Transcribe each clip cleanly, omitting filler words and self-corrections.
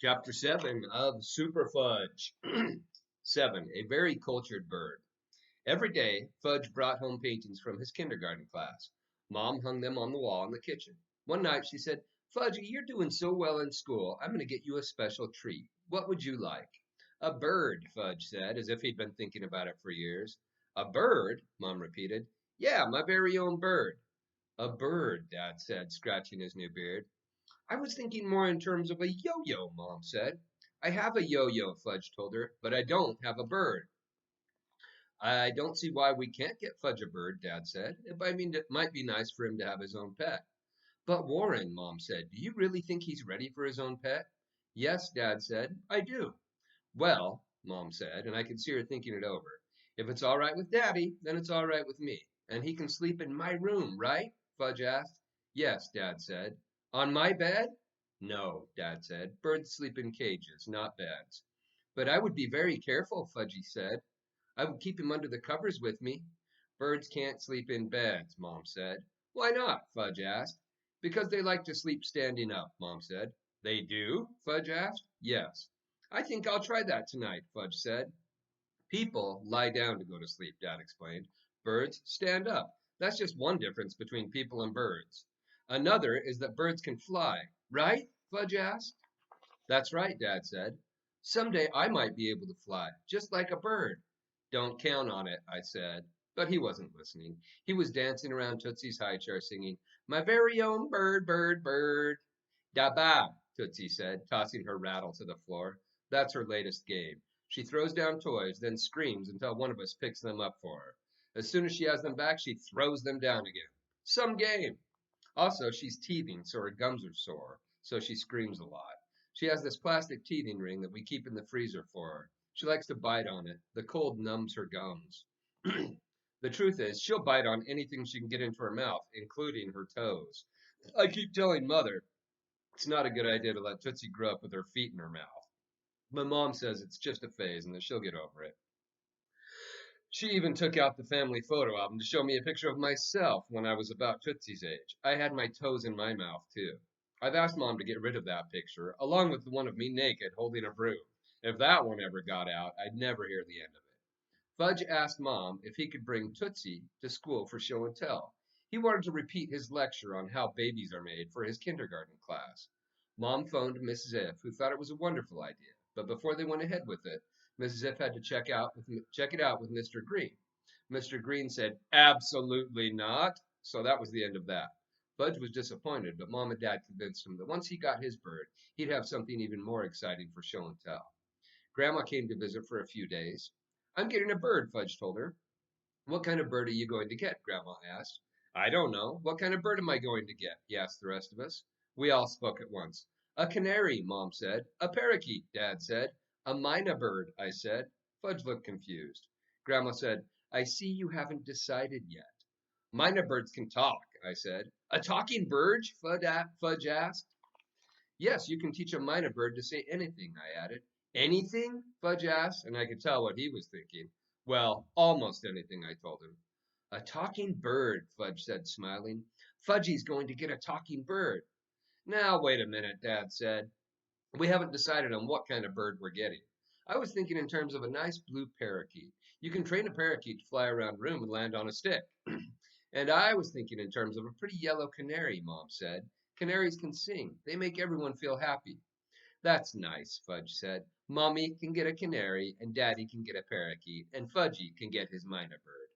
Chapter 7 of Superfudge. 7. A very cultured bird. Every day, Fudge brought home paintings from his kindergarten class. Mom hung them on the wall in the kitchen. One night she said, Fudgy, you're doing so well in school, I'm going to get you a special treat. What would you like? A bird, Fudge said, as if he'd been thinking about it for years. A bird? Mom repeated. Yeah, my very own bird. A bird, Dad said, scratching his new beard. I was thinking more in terms of a yo-yo, Mom said. I have a yo-yo, Fudge told her, but I don't have a bird. I don't see why we can't get Fudge a bird, Dad said. It might be nice for him to have his own pet. But Warren, Mom said, do you really think he's ready for his own pet? Yes, Dad said, I do. Well, Mom said, and I could see her thinking it over. If it's all right with Daddy, then it's all right with me. And he can sleep in my room, right? Fudge asked. Yes, Dad said. On my bed? No, Dad said. Birds sleep in cages, not beds. But I would be very careful, Fudgy said. I would keep him under the covers with me. Birds can't sleep in beds, Mom said. Why not? Fudge asked. Because they like to sleep standing up, Mom said. They do? Fudge asked. Yes. I think I'll try that tonight, Fudge said. People lie down to go to sleep, Dad explained. Birds stand up. That's just one difference between people and birds. Another is that birds can fly, right? Fudge asked. That's right, Dad said. Someday I might be able to fly, just like a bird. Don't count on it, I said. But he wasn't listening. He was dancing around Tootsie's high chair singing, My very own bird, bird, bird. Da ba, Tootsie said, tossing her rattle to the floor. That's her latest game. She throws down toys, then screams until one of us picks them up for her. As soon as she has them back, she throws them down again. Some game. Also, she's teething, so her gums are sore, so she screams a lot. She has this plastic teething ring that we keep in the freezer for her. She likes to bite on it. The cold numbs her gums. The truth is, she'll bite on anything she can get into her mouth, including her toes. I keep telling Mother it's not a good idea to let Tootsie grow up with her feet in her mouth. My mom says it's just a phase and that she'll get over it. She even took out the family photo album to show me a picture of myself when I was about Tootsie's age. I had my toes in my mouth, too. I've asked Mom to get rid of that picture, along with the one of me naked holding a broom. If that one ever got out, I'd never hear the end of it. Fudge asked Mom if he could bring Tootsie to school for show and tell. He wanted to repeat his lecture on how babies are made for his kindergarten class. Mom phoned Mrs. If, who thought it was a wonderful idea, but before they went ahead with it, Mrs. If had to check it out with Mr. Green. Mr. Green said, absolutely not. So that was the end of that. Fudge was disappointed, but Mom and Dad convinced him that once he got his bird, he'd have something even more exciting for show and tell. Grandma came to visit for a few days. I'm getting a bird, Fudge told her. What kind of bird are you going to get? Grandma asked. I don't know. What kind of bird am I going to get? He asked the rest of us. We all spoke at once. A canary, Mom said. A parakeet, Dad said. A mynah bird, I said. Fudge looked confused. Grandma said, I see you haven't decided yet. Mynah birds can talk, I said. A talking bird? Fudge asked. Yes, you can teach a mynah bird to say anything, I added. Anything? Fudge asked, and I could tell what he was thinking. Well, almost anything, I told him. A talking bird, Fudge said, smiling. Fudgy's going to get a talking bird. Now, wait a minute, Dad said. We haven't decided on what kind of bird we're getting. I was thinking in terms of a nice blue parakeet. You can train a parakeet to fly around a room and land on a stick. And I was thinking in terms of a pretty yellow canary, Mom said. Canaries can sing. They make everyone feel happy. That's nice, Fudge said. Mommy can get a canary, and Daddy can get a parakeet, and Fudgy can get his mynah bird.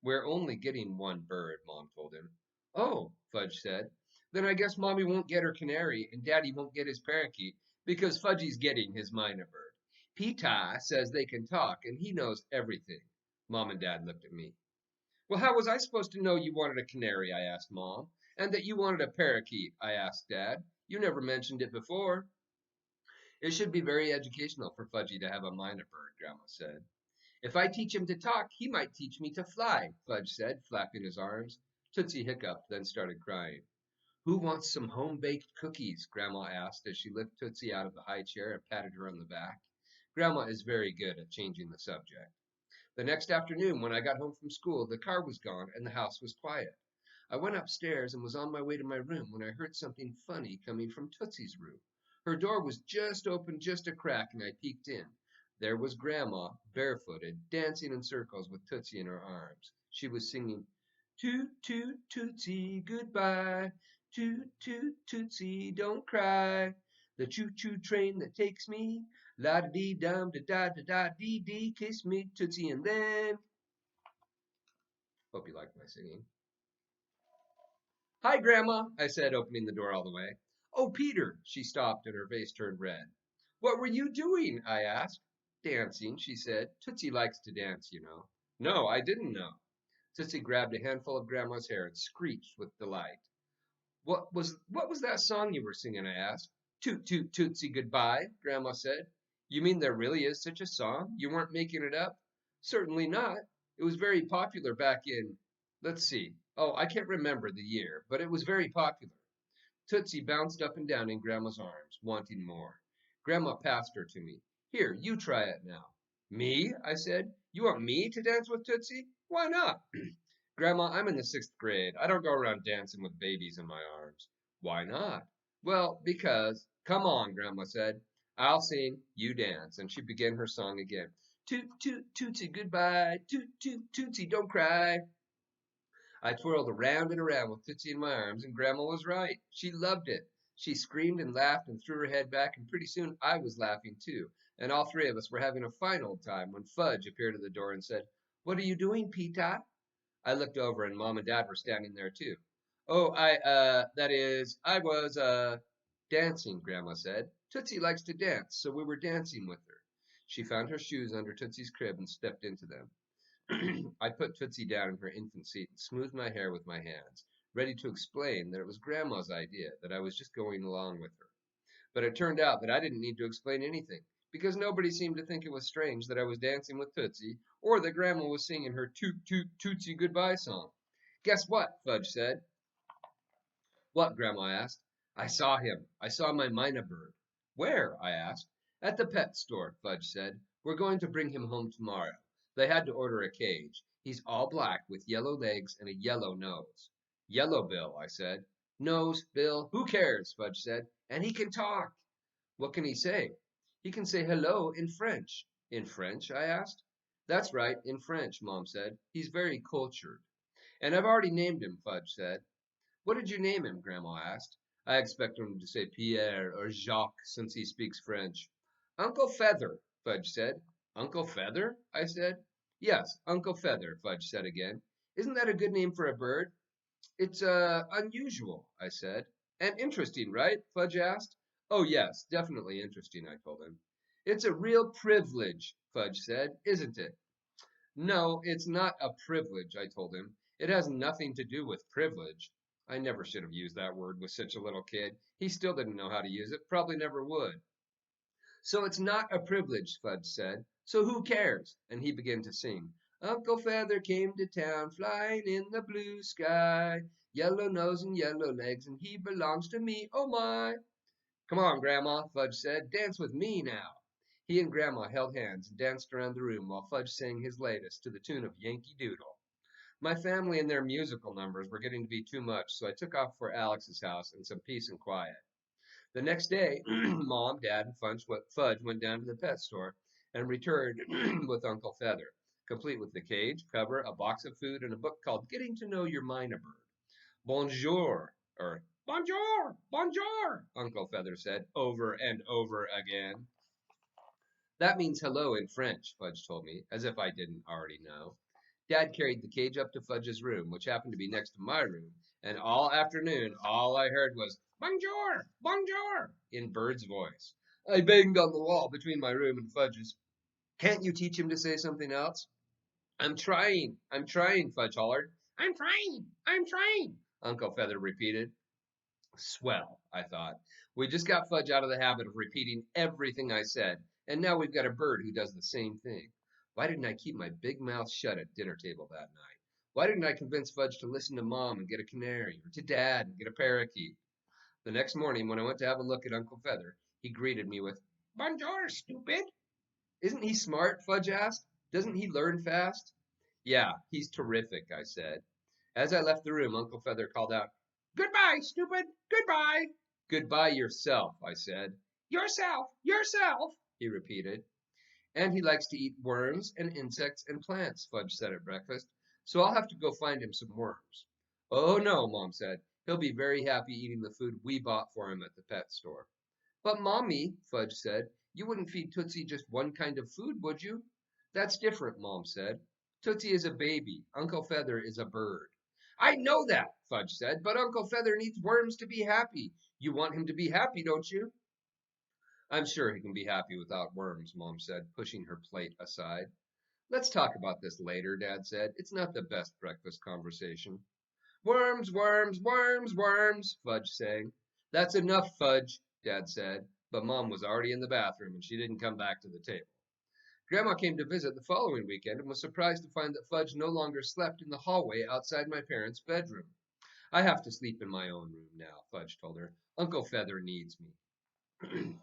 We're only getting one bird, Mom told him. Oh, Fudge said. Then I guess Mommy won't get her canary, and Daddy won't get his parakeet, because Fudgy's getting his mynah bird. Pita says they can talk, and he knows everything. Mom and Dad looked at me. Well, how was I supposed to know you wanted a canary? I asked Mom. And that you wanted a parakeet? I asked Dad. You never mentioned it before. It should be very educational for Fudgy to have a mynah bird, Grandma said. If I teach him to talk, he might teach me to fly, Fudge said, flapping his arms. Tootsie hiccuped, then started crying. Who wants some home-baked cookies? Grandma asked as she lifted Tootsie out of the high chair and patted her on the back. Grandma is very good at changing the subject. The next afternoon, when I got home from school, the car was gone and the house was quiet. I went upstairs and was on my way to my room when I heard something funny coming from Tootsie's room. Her door was just open, just a crack, and I peeked in. There was Grandma, barefooted, dancing in circles with Tootsie in her arms. She was singing, "Toot, toot, Tootsie, goodbye. Toot, toot, Tootsie, don't cry. The choo-choo train that takes me, la-da-dee-dum-da-da-da-da-dee-dee, kiss me, Tootsie, and then..." Hope you liked my singing. "Hi, Grandma," I said, opening the door all the way. "Oh, Peter." She stopped and her face turned red. "What were you doing?" I asked. "Dancing," she said. "Tootsie likes to dance, you know." "No, I didn't know." Tootsie grabbed a handful of Grandma's hair and screeched with delight. What was that song you were singing?" I asked. "Toot, toot, Tootsie, goodbye," Grandma said. "You mean there really is such a song? You weren't making it up?" "Certainly not. It was very popular back in, let's see. Oh, I can't remember the year, but it was very popular." Tootsie bounced up and down in Grandma's arms, wanting more. Grandma passed her to me. "Here, you try it now." "Me?" I said. "You want me to dance with Tootsie? Why not?" "Grandma, I'm in the 6th grade. I don't go around dancing with babies in my arms." "Why not?" "Well, because..." "Come on," Grandma said. "I'll sing, you dance." And she began her song again. "Toot, toot, Tootsie, goodbye. Toot, toot, Tootsie, don't cry." I twirled around and around with Tootsie in my arms, and Grandma was right. She loved it. She screamed and laughed and threw her head back, and pretty soon I was laughing too. And all three of us were having a fine old time when Fudge appeared at the door and said, "What are you doing, Peeta?" I looked over, and Mom and Dad were standing there too. "Oh, I was, dancing," Grandma said. "Tootsie likes to dance, so we were dancing with her." She found her shoes under Tootsie's crib and stepped into them. I put Tootsie down in her infant seat and smoothed my hair with my hands, ready to explain that it was Grandma's idea, that I was just going along with her. But it turned out that I didn't need to explain anything, because nobody seemed to think it was strange that I was dancing with Tootsie, or that Grandma was singing her Toot Toot Tootsie Goodbye song. "Guess what?" Fudge said. "What?" Grandma asked. "I saw him. I saw my mynah bird." "Where?" I asked. "At the pet store," Fudge said. "We're going to bring him home tomorrow. They had to order a cage. He's all black with yellow legs and a yellow nose." "Yellow Bill," I said. "Nose, Bill, who cares?" Fudge said. "And he can talk." "What can he say?" "He can say hello in French." "In French?" I asked. "That's right, in French," Mom said. "He's very cultured." "And I've already named him," Fudge said. "What did you name him?" Grandma asked. "I expect him to say Pierre or Jacques since he speaks French." "Uncle Feather," Fudge said. "Uncle Feather?" I said. "Yes, Uncle Feather," Fudge said again. "Isn't that a good name for a bird?" "It's, unusual," I said. "And interesting, right?" Fudge asked. "Oh, yes, definitely interesting," I told him. "It's a real privilege," Fudge said, "isn't it?" "No, it's not a privilege," I told him. "It has nothing to do with privilege." I never should have used that word with such a little kid. He still didn't know how to use it, probably never would. "So it's not a privilege," Fudge said. "So who cares?" And he began to sing. "Uncle Feather came to town, flying in the blue sky. Yellow nose and yellow legs, and he belongs to me, oh my!" "Come on, Grandma," Fudge said. "Dance with me now." He and Grandma held hands and danced around the room while Fudge sang his latest to the tune of Yankee Doodle. My family and their musical numbers were getting to be too much, so I took off for Alex's house in some peace and quiet. The next day, Mom, Dad, and Fudge went down to the pet store and returned with Uncle Feather, complete with the cage, cover, a box of food, and a book called Getting to Know Your Mynah Bird. "Bonjour," or "Bonjour, bonjour," Uncle Feather said over and over again. "That means hello in French," Fudge told me, as if I didn't already know. Dad carried the cage up to Fudge's room, which happened to be next to my room, and all afternoon all I heard was "Bonjour, bonjour" in Bird's voice. I banged on the wall between my room and Fudge's. "Can't you teach him to say something else?" I'm trying," Fudge hollered. I'm trying," Uncle Feather repeated. Swell, I thought. We just got Fudge out of the habit of repeating everything I said, and now we've got a bird who does the same thing. Why didn't I keep my big mouth shut at dinner table that night? Why didn't I convince Fudge to listen to Mom and get a canary, or to Dad and get a parakeet? The next morning, when I went to have a look at Uncle Feather, he greeted me with, "Bonjour, stupid." "Isn't he smart?" Fudge asked. "Doesn't he learn fast?" "Yeah, he's terrific," I said. As I left the room, Uncle Feather called out, "Goodbye, stupid! Goodbye!" "Goodbye yourself," I said. Yourself, yourself, he repeated. And he likes to eat worms and insects and plants, Fudge said at breakfast. So I'll have to go find him some worms. Oh no, Mom said. He'll be very happy eating the food we bought for him at the pet store. But Mommy, Fudge said, you wouldn't feed Tootsie just one kind of food, would you? That's different, Mom said. Tootsie is a baby. Uncle Feather is a bird. I know that, Fudge said, but Uncle Feather needs worms to be happy. You want him to be happy, don't you? I'm sure he can be happy without worms, Mom said, pushing her plate aside. Let's talk about this later, Dad said. It's not the best breakfast conversation. Worms, worms, worms, worms, Fudge sang. That's enough, Fudge, Dad said, but Mom was already in the bathroom and she didn't come back to the table. Grandma came to visit the following weekend and was surprised to find that Fudge no longer slept in the hallway outside my parents' bedroom. I have to sleep in my own room now, Fudge told her. Uncle Feather needs me.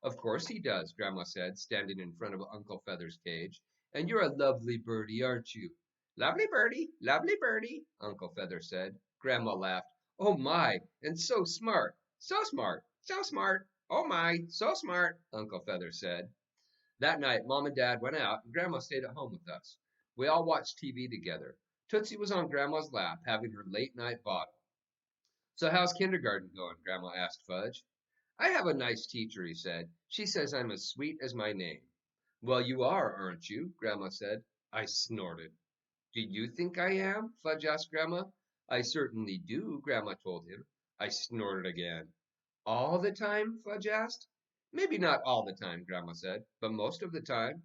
Of course he does, Grandma said, standing in front of Uncle Feather's cage. And you're a lovely birdie, aren't you? Lovely birdie, Uncle Feather said. Grandma laughed. Oh my, and so smart, so smart, so smart. Oh my, so smart, Uncle Feather said. That night, Mom and Dad went out, and Grandma stayed at home with us. We all watched TV together. Tootsie was on Grandma's lap, having her late night bottle. So how's kindergarten going? Grandma asked Fudge. I have a nice teacher, he said. She says I'm as sweet as my name. Well, you are, aren't you? Grandma said. I snorted. Do you think I am? Fudge asked Grandma. I certainly do, Grandma told him. I snorted again. All the time? Fudge asked. Maybe not all the time, Grandma said, but most of the time.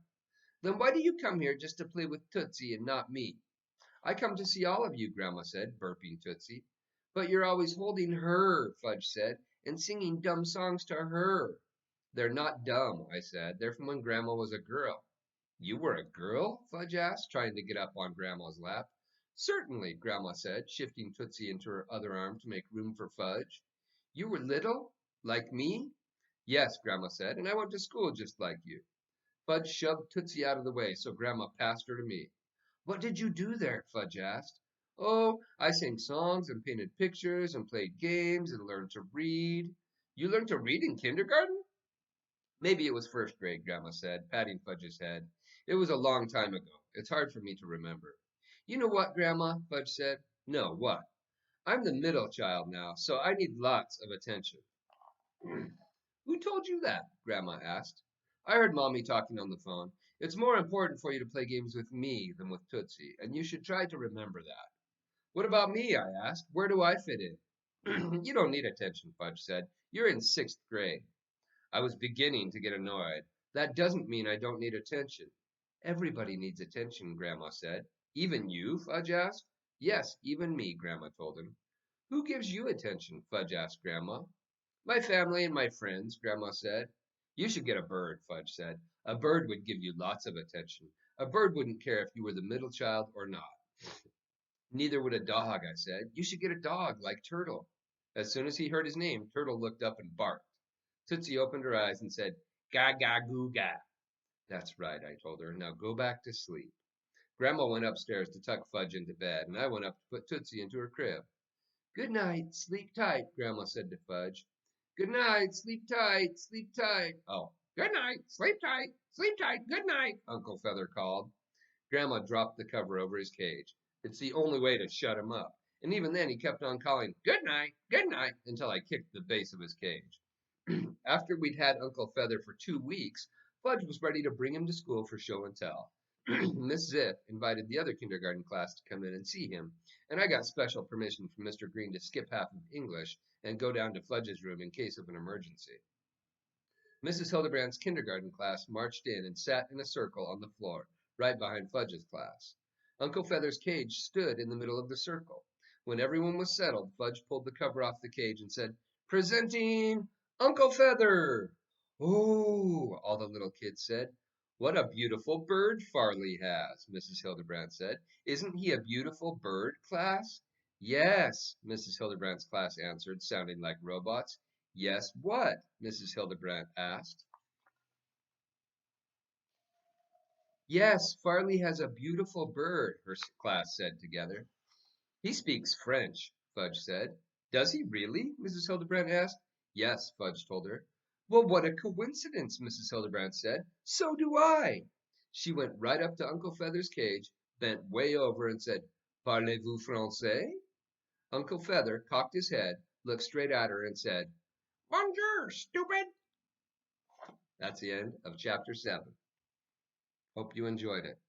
Then why do you come here just to play with Tootsie and not me? I come to see all of you, Grandma said, burping Tootsie. But you're always holding her, Fudge said, and singing dumb songs to her. They're not dumb, I said. They're from when Grandma was a girl. You were a girl? Fudge asked, trying to get up on Grandma's lap. Certainly, Grandma said, shifting Tootsie into her other arm to make room for Fudge. You were little? Like me? Yes, Grandma said, and I went to school just like you. Fudge shoved Tootsie out of the way, so Grandma passed her to me. What did you do there? Fudge asked. Oh, I sang songs and painted pictures and played games and learned to read. You learned to read in kindergarten? Maybe it was first grade, Grandma said, patting Fudge's head. It was a long time ago. It's hard for me to remember. You know what, Grandma? Fudge said. No, what? I'm the middle child now, so I need lots of attention. Who told you that? Grandma asked. I heard Mommy talking on the phone. It's more important for you to play games with me than with Tootsie, and you should try to remember that. What about me? I asked. Where do I fit in? You don't need attention, Fudge said. You're in sixth grade. I was beginning to get annoyed. That doesn't mean I don't need attention. Everybody needs attention, Grandma said. Even you? Fudge asked. Yes, even me, Grandma told him. Who gives you attention? Fudge asked Grandma. My family and my friends, Grandma said. You should get a bird, Fudge said. A bird would give you lots of attention. A bird wouldn't care if you were the middle child or not. Neither would a dog, I said. You should get a dog like Turtle. As soon as he heard his name, Turtle looked up and barked. Tootsie opened her eyes and said, Ga ga goo ga. That's right, I told her. Now go back to sleep. Grandma went upstairs to tuck Fudge into bed, and I went up to put Tootsie into her crib. Good night, sleep tight, Grandma said to Fudge. Good night, sleep tight, sleep tight. Oh, good night, sleep tight, good night, Uncle Feather called. Grandma dropped the cover over his cage. It's the only way to shut him up. And even then he kept on calling, good night, until I kicked the base of his cage. After we'd had Uncle Feather for 2 weeks, Fudge was ready to bring him to school for show and tell. Miss Ziff invited the other kindergarten class to come in and see him, and I got special permission from Mr. Green to skip half of English and go down to Fudge's room in case of an emergency. Mrs. Hildebrand's kindergarten class marched in and sat in a circle on the floor, right behind Fudge's class. Uncle Feather's cage stood in the middle of the circle. When everyone was settled, Fudge pulled the cover off the cage and said, Presenting Uncle Feather! Oh, all the little kids said. What a beautiful bird Farley has, Mrs. Hildebrand said. Isn't he a beautiful bird, class? Yes, Mrs. Hildebrand's class answered, sounding like robots. Yes, what? Mrs. Hildebrand asked. Yes, Farley has a beautiful bird, her class said together. He speaks French, Fudge said. Does he really? Mrs. Hildebrand asked. Yes, Fudge told her. Well, what a coincidence, Mrs. Hildebrand said. So do I. She went right up to Uncle Feather's cage, bent way over, and said, Parlez-vous français? Uncle Feather cocked his head, looked straight at her, and said, Bonjour, stupid. That's the end of chapter 7. Hope you enjoyed it.